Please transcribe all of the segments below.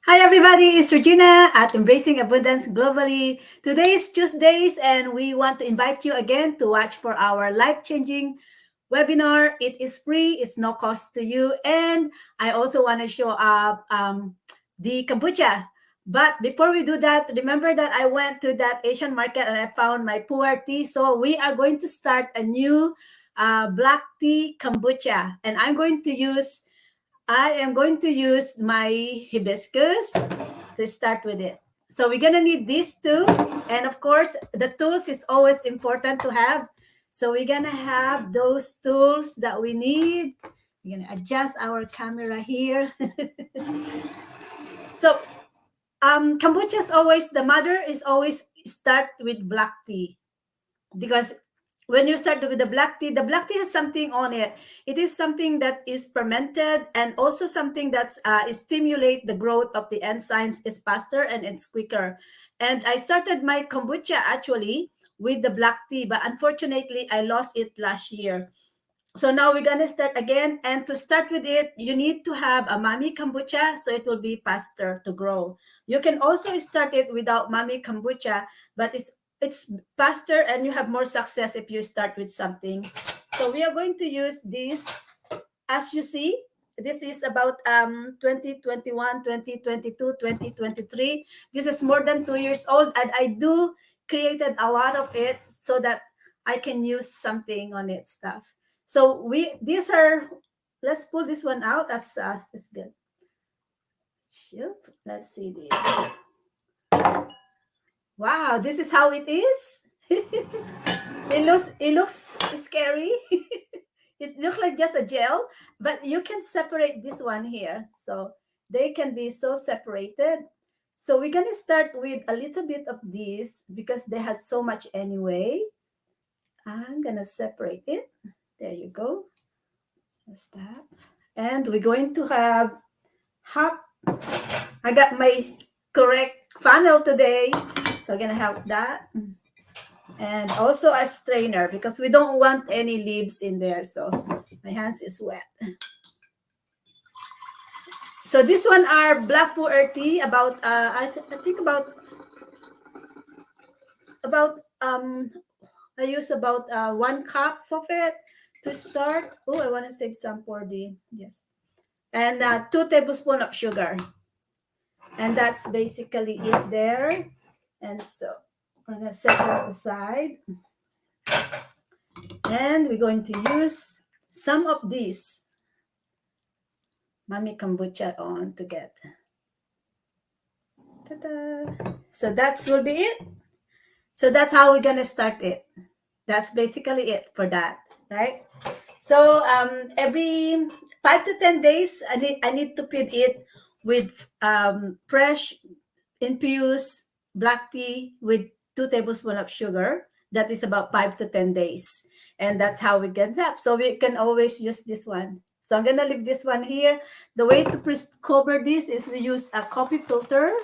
Hi everybody, it's Regina at Embracing Abundance Globally. Today is Tuesdays and we want to invite you again to watch for our life-changing webinar. It is free, it's no cost to you. And I also want to show up the kombucha. But before we do that, remember that I went to that Asian market and I found my pu'er tea. So we are going to start a new black tea kombucha. And I am going to use my hibiscus to start with it. So we're gonna need these two, and of course, the tools is always important to have. So we're gonna have those tools that we need. We're gonna adjust our camera here. So kombucha is always the mother is always start with black tea because when you start with the black tea has something on it. It is something that is fermented and also something that's stimulate the growth of the enzymes is faster and it's quicker. And I started my kombucha actually with the black tea, but unfortunately I lost it last year. So now we're gonna start again. And to start with it, you need to have a mami kombucha so it will be faster to grow. You can also start it without mami kombucha, but it's faster and you have more success if you start with something. So we are going to use this. As you see, this is about 2021, 2022, 2023. This is more than 2 years old, and I do created a lot of it so that I can use something on it stuff. So these are, let's pull this one out. That's good. Shoop. Let's see this. Wow, this is how it is. It looks scary. It looks like just a gel, but you can separate this one here. So they can be so separated. So we're gonna start with a little bit of this because they have so much anyway. I'm gonna separate it. There you go. That's that. And we're going to have half. I got my correct funnel today. So we're gonna have that. And also a strainer because we don't want any leaves in there. So my hands is wet. So this one are black pu'er tea about I think about I use about 1 cup of it to start. Oh, I want to save some for the yes. And 2 tablespoons of sugar. And that's basically it there. And so we're gonna set that aside. And we're going to use some of these mami kombucha on to get. Ta-da. So that will be it. So that's how we're gonna start it. That's basically it for that, right? So every 5 to 10 days, I need to feed it with fresh infused black tea with 2 tablespoons of sugar. That is about 5 to 10 days, and that's how we get that. So we can always use this one. So I'm gonna leave this one here. The way to cover this is we use a coffee filter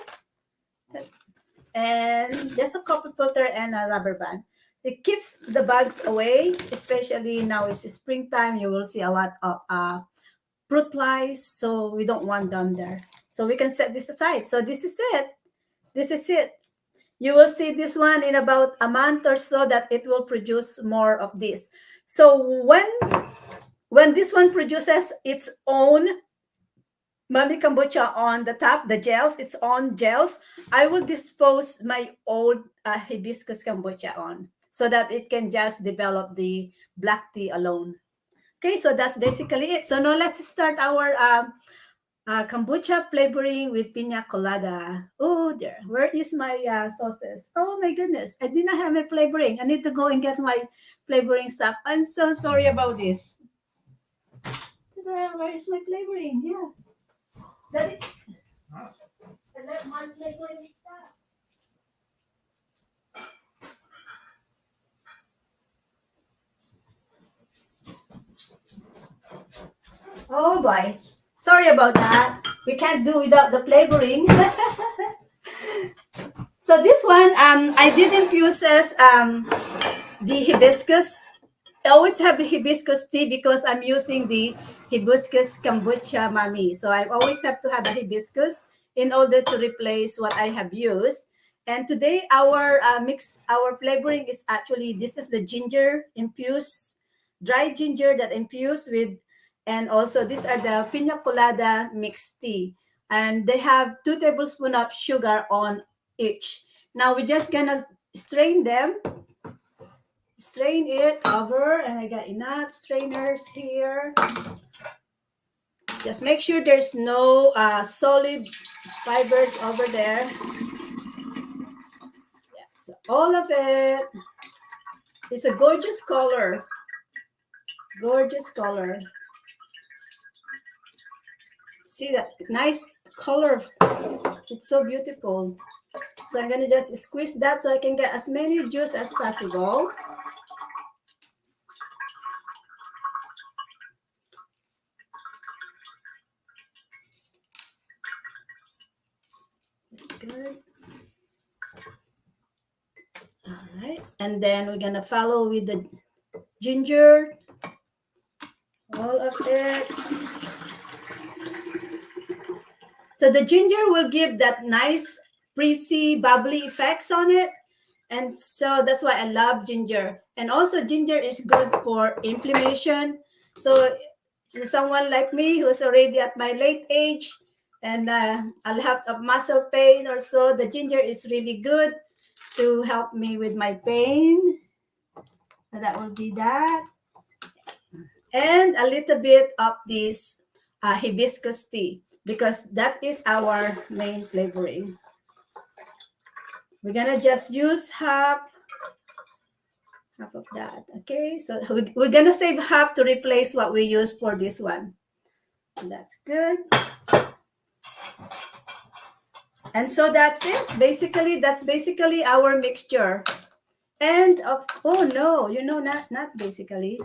and just a coffee filter and a rubber band. It keeps the bugs away, especially now it's springtime. You will see a lot of fruit flies, so we don't want them there. So we can set this aside. So this is it. This is it. You will see this one in about a month or so that it will produce more of this. So when this one produces its own mami kombucha on the top, the gels, its own gels, I will dispose my old hibiscus kombucha on so that it can just develop the black tea alone. Okay, so that's basically it. So now let's start our kombucha flavoring with pina colada. Oh, there. Where is my sauces? Oh my goodness. I did not have my flavoring. I need to go and get my flavoring stuff. I'm so sorry about this. Where is my flavoring? Yeah. That is. I left my flavoring stuff. Oh boy. Sorry about that. We can't do without the flavoring. So this one, I did infuse the hibiscus. I always have hibiscus tea because I'm using the hibiscus kombucha mami. So I always have to have a hibiscus in order to replace what I have used. And today our our flavoring is actually, this is the ginger infused, dry ginger that infused with, and also these are the Pina Colada mixed tea. And they have 2 tablespoons of sugar on each. Now we're just gonna strain them, strain it over, and I got enough strainers here. Just make sure there's no solid fibers over there. Yeah, so all of it is a gorgeous color. Gorgeous color. See that nice color? It's so beautiful. So I'm gonna just squeeze that so I can get as many juice as possible. That's good. All right, and then we're gonna follow with the ginger, all of it. So the ginger will give that nice breezy, bubbly effects on it. And so that's why I love ginger. And also ginger is good for inflammation. So to someone like me who's already at my late age and I'll have a muscle pain or so, the ginger is really good to help me with my pain. So that will be that. And a little bit of this hibiscus tea, because that is our main flavoring. We're gonna just use half of that. Okay, so we're gonna save half to replace what we use for this one. That's good. And so that's it. Basically, that's basically our mixture. And oh no, not basically.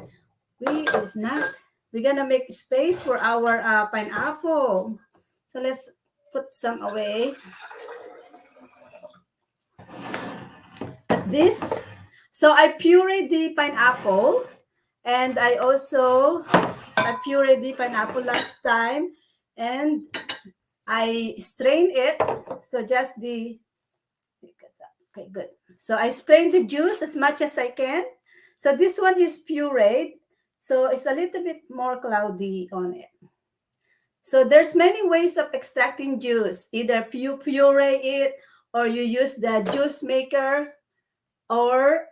It's not. We're gonna make space for our pineapple. So let's put some away. As this. So I pureed the pineapple, and I pureed the pineapple last time, and I strained it. So just the, okay, good. So I strained the juice as much as I can. So this one is pureed. So it's a little bit more cloudy on it. So there's many ways of extracting juice. Either you puree it, or you use the juice maker, or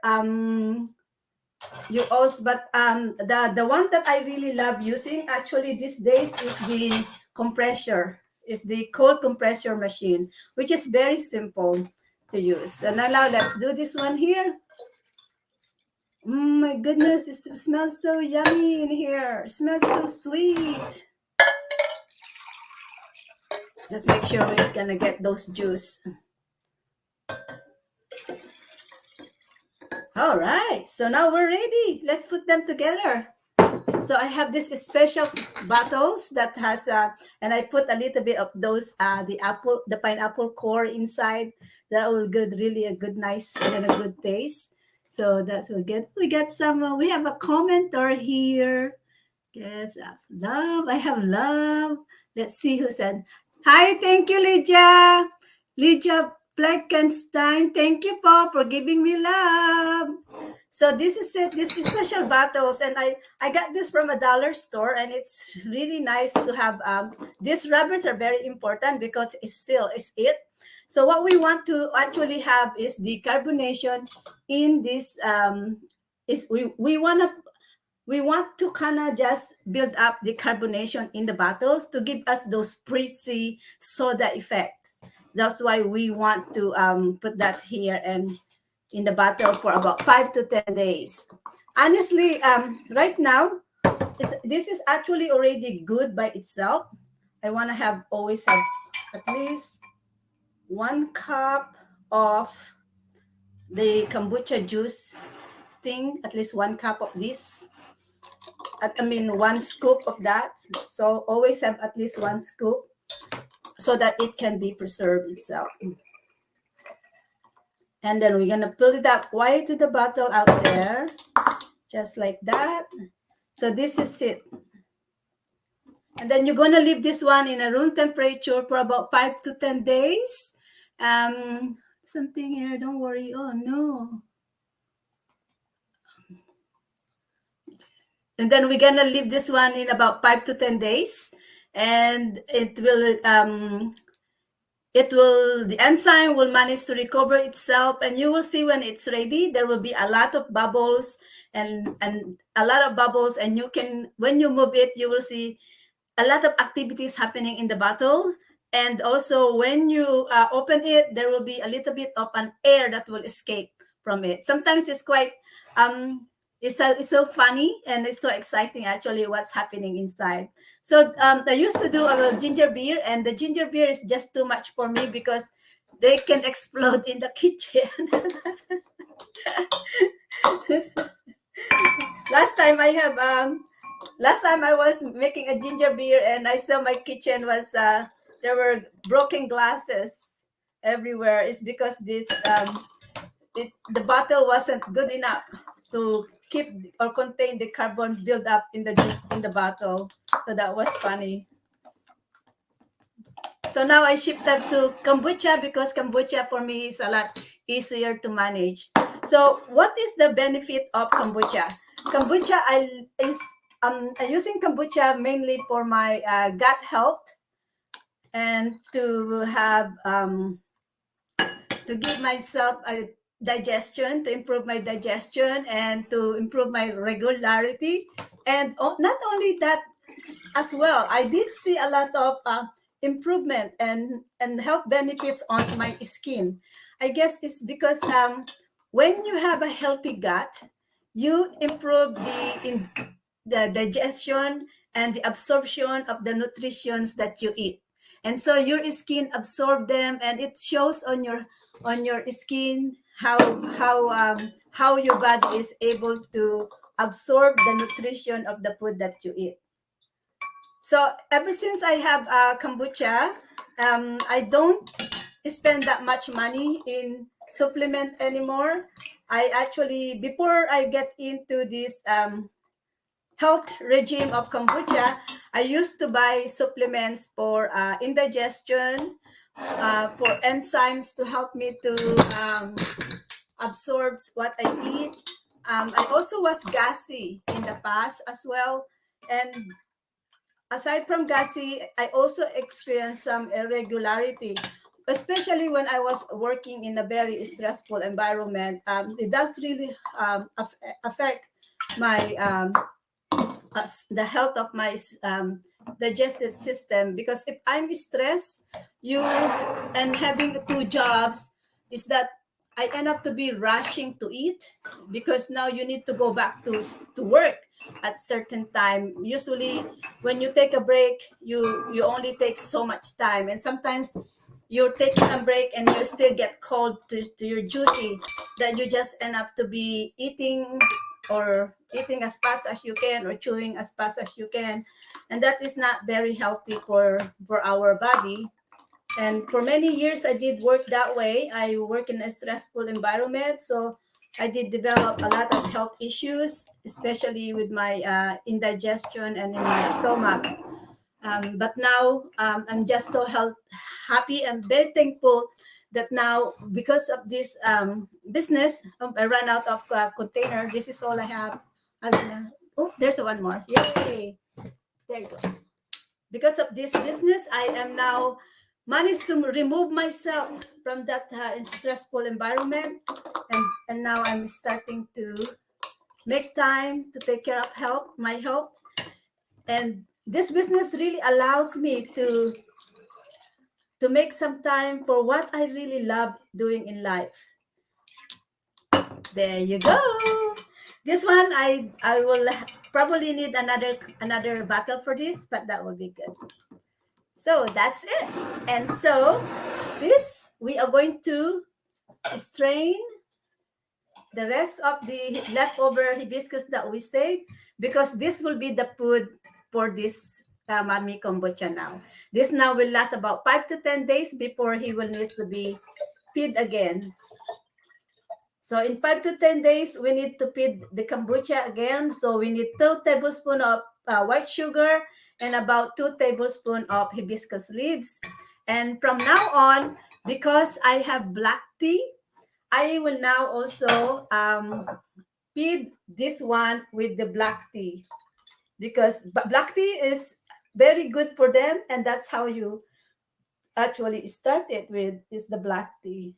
you also, but the one that I really love using actually these days is the compressor, is the cold compressor machine, which is very simple to use. And now let's do this one here. My goodness, it smells so yummy in here. It smells so sweet. Just make sure we're gonna get those juice. All right, so now we're ready. Let's put them together. So I have this special bottles that has and I put a little bit of those the pineapple core inside. That will good, really a good, nice, and a good taste. So that's what good. We got some. We have a commenter here. Yes, love. I have love. Let's see who said hi. Thank you, Lydia. Lydia Fleckenstein. Thank you, Paul, for giving me love. So this is it. This is special bottles, and I got this from a dollar store, and it's really nice to have. These rubbers are very important because it's still is it. So what we want to actually have is the carbonation in this. Is we want to kind of just build up the carbonation in the bottles to give us those pretty soda effects. That's why we want to put that here and in the bottle for about 5 to 10 days. Honestly, right now, this is actually already good by itself. I want to always have at least 1 cup of the kombucha juice thing, at least 1 cup of this. 1 scoop of that. So always have at least 1 scoop so that it can be preserved itself. And then we're gonna pull it up way to the bottle out there, just like that. So this is it. And then you're gonna leave this one in a room temperature for about 5 to 10 days. Something here, don't worry. Oh no. And then we're gonna leave this one in about 5 to 10 days, and the enzyme will manage to recover itself, and you will see when it's ready there will be a lot of bubbles, and a lot of bubbles, and you can, when you move it, you will see a lot of activities happening in the bottle. And also when you open it, there will be a little bit of an air that will escape from it. Sometimes it's quite it's so funny, and it's so exciting actually what's happening inside. So I used to do a ginger beer, and the ginger beer is just too much for me because they can explode in the kitchen. last time I have Last time I was making a ginger beer, and I saw my kitchen was there were broken glasses everywhere. It's because the bottle wasn't good enough to keep or contain the carbon buildup in the bottle. So that was funny. So now I shifted to kombucha because kombucha for me is a lot easier to manage. So what is the benefit of kombucha? Kombucha I'm using kombucha mainly for my gut health, and to give myself a digestion, to improve my digestion, and to improve my regularity. And not only that, as well, I did see a lot of improvement and health benefits on my skin. I guess it's because when you have a healthy gut, you improve the digestion and the absorption of the nutritions that you eat, and so your skin absorb them, and it shows on your skin how your body is able to absorb the nutrition of the food that you eat. So ever since I have kombucha, I don't spend that much money in supplement anymore. I actually, before I get into this health regime of kombucha, I used to buy supplements for indigestion, for enzymes to help me to absorb what I eat. I also was gassy in the past as well, and aside from gassy, I also experienced some irregularity, especially when I was working in a very stressful environment. It does really affect my the health of my digestive system, because if I'm stressed, you and having two jobs, is that I end up to be rushing to eat, because now you need to go back to work at certain time. Usually when you take a break, you only take so much time, and sometimes you're taking a break and you still get called to your duty, that you just end up to be eating, or eating as fast as you can, or chewing as fast as you can, and that is not very healthy for our body. And for many years I did work that way. I work in a stressful environment, so I did develop a lot of health issues, especially with my indigestion and in my stomach. But now I'm just so happy and very thankful that now, because of this business, I ran out of container. This is all I have. Oh, there's one more. Yay! There you go. Because of this business, I am now managed to remove myself from that stressful environment, and now I'm starting to make time to take care of my health. And this business really allows me to make some time for what I really love doing in life. There you go. This one I will probably need another bottle for this, but that will be good. So that's it. And so this, we are going to strain the rest of the leftover hibiscus that we saved, because this will be the food for this Mami kombucha now. This now will last about 5 to 10 days before he will need to be feed again. So in 5 to 10 days, we need to feed the kombucha again. So we need 2 tablespoons of white sugar and about 2 tablespoons of hibiscus leaves. And from now on, because I have black tea, I will now also feed this one with the black tea, because black tea is very good for them, and that's how you actually start it with, is the black tea.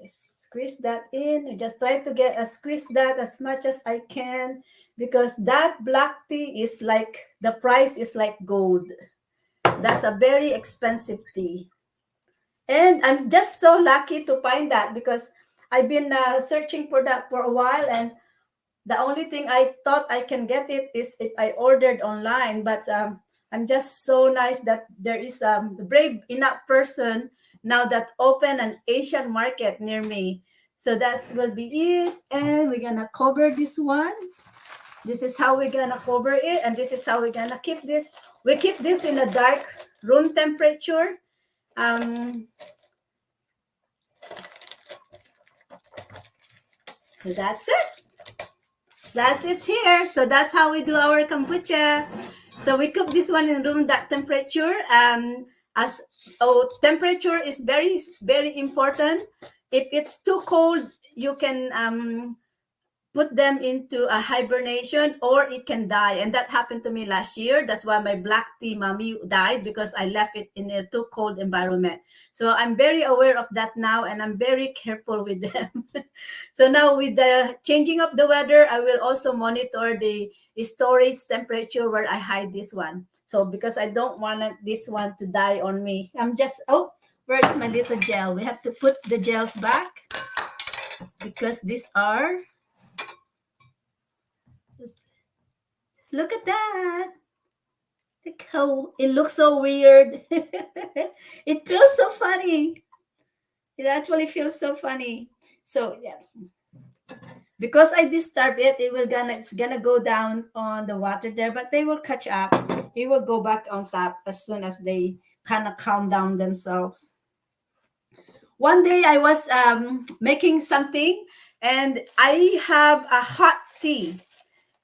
Just squeeze that in. I just try to get squeeze that as much as I can, because that black tea is like, the price is like gold. That's a very expensive tea. And I'm just so lucky to find that, because I've been searching for that for a while, and the only thing I thought I can get it is if I ordered online. But I'm just so nice that there is a brave enough person now that open an Asian market near me. So that will be it. And we're gonna cover this one. This is how we're gonna cover it, and this is how we're gonna keep this. We keep this in a dark room temperature. Um, so that's it. That's it here. So that's how we do our kombucha. So we cook this one in room that temperature. As temperature is very very important. If it's too cold, you can put them into a hibernation, or it can die, and that happened to me last year. That's why my black tea mommy died, because I left it in a too cold environment. So I'm very aware of that now, and I'm very careful with them. So now with the changing of the weather, I will also monitor the storage temperature where I hide this one. So because I don't want this one to die on me, I'm just, oh, where's my little gel? We have to put the gels back, because these are, just look at that. Look how it looks so weird. It feels so funny. It actually feels so funny. So yes, because I disturb it, it's gonna go down on the water there, but they will catch up. It will go back on top as soon as they kind of calm down themselves. One day I was making something, and I have a hot tea.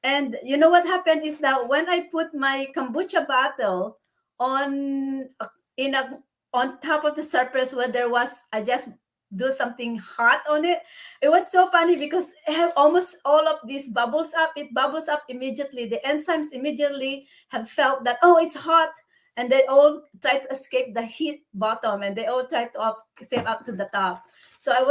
And you know what happened is that when I put my kombucha bottle on in a on top of the surface where there was, I just do something hot on it. It was so funny, because I have almost all of these bubbles up. It bubbles up immediately. The enzymes immediately have felt that, oh, it's hot, and they all try to escape the heat bottom, and they all try to escape up to the top. So it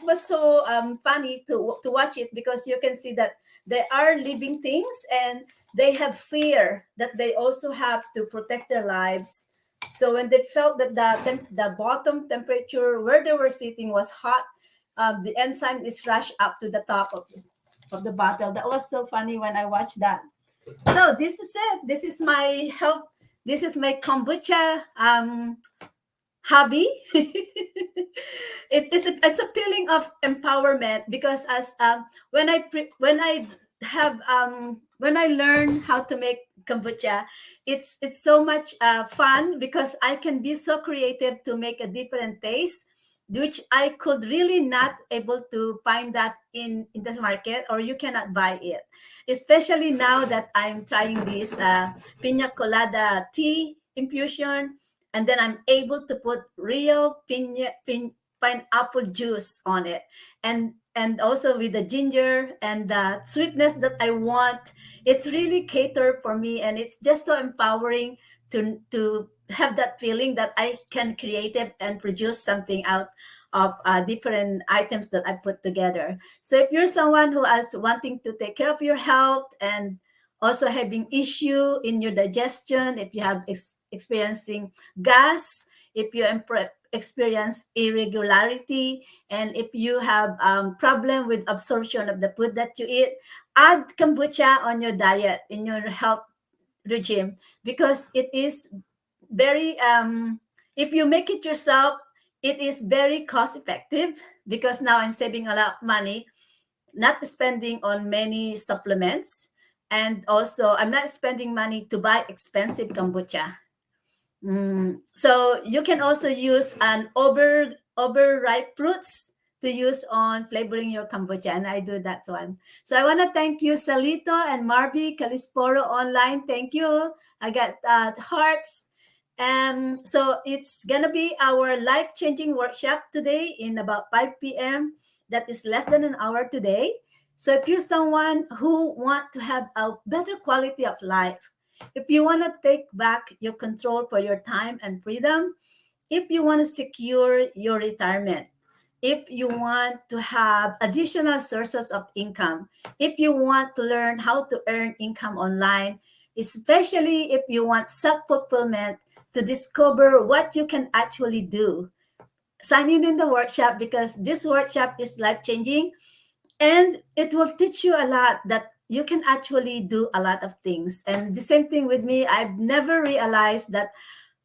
was so funny to watch it, because you can see that they are living things, and they have fear that they also have to protect their lives. So when they felt that the bottom temperature where they were sitting was hot, the enzyme is rushed up to the top of the bottle. That was so funny when I watched that. So this is it. This is my help. This is my kombucha hobby. It's a feeling of empowerment, because as when I have when I learn how to make kombucha, it's so much fun, because I can be so creative to make a different taste, which I could really not able to find that in the market, or you cannot buy it, especially now that I'm trying this pina colada tea infusion, and then I'm able to put real pineapple juice on it, and also with the ginger and the sweetness that I want. It's really catered for me, and it's just so empowering to have that feeling that I can create it and produce something out of different items that I put together. So if you're someone who is wanting to take care of your health, and also having issue in your digestion, if you have experiencing gas, if you experience irregularity, and if you have problem with absorption of the food that you eat, add kombucha on your diet, in your health regime, because it is very if you make it yourself, it is very cost effective, because now I'm saving a lot of money, not spending on many supplements, and also I'm not spending money to buy expensive kombucha. So you can also use an overripe fruits to use on flavoring your kombucha, and I do that one. So I want to thank you, Salito and Marby Calisporo online. Thank you. I got hearts. So it's gonna be our life-changing workshop today in about 5 p.m. That is less than an hour today. So if you're someone who want to have a better quality of life, if you want to take back your control for your time and freedom, if you want to secure your retirement, if you want to have additional sources of income, if you want to learn how to earn income online, especially if you want self fulfillment to discover what you can actually do, sign in the workshop because this workshop is life changing and it will teach you a lot that you can actually do a lot of things. And the same thing with me, I've never realized that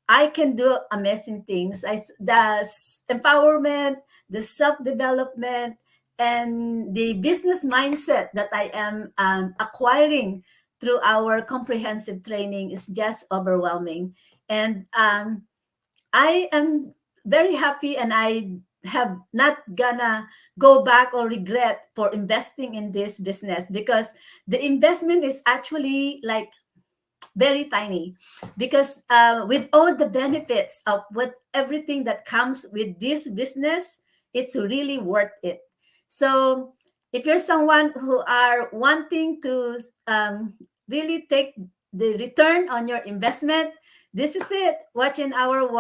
I can do amazing things. Empowerment, the self development, and the business mindset that I am acquiring through our comprehensive training is just overwhelming. And I am very happy, and I have not gonna go back or regret for investing in this business because the investment is actually like very tiny, because with all the benefits of what everything that comes with this business, it's really worth it. So if you're someone who are wanting to really take the return on your investment, this is it. Watch our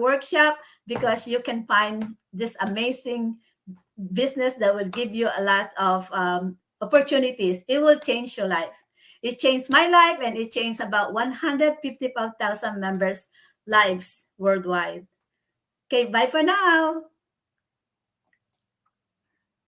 workshop, because you can find this amazing business that will give you a lot of opportunities. It will change your life. It changed my life, and it changed about 155,000 members' lives worldwide. Okay, bye for now.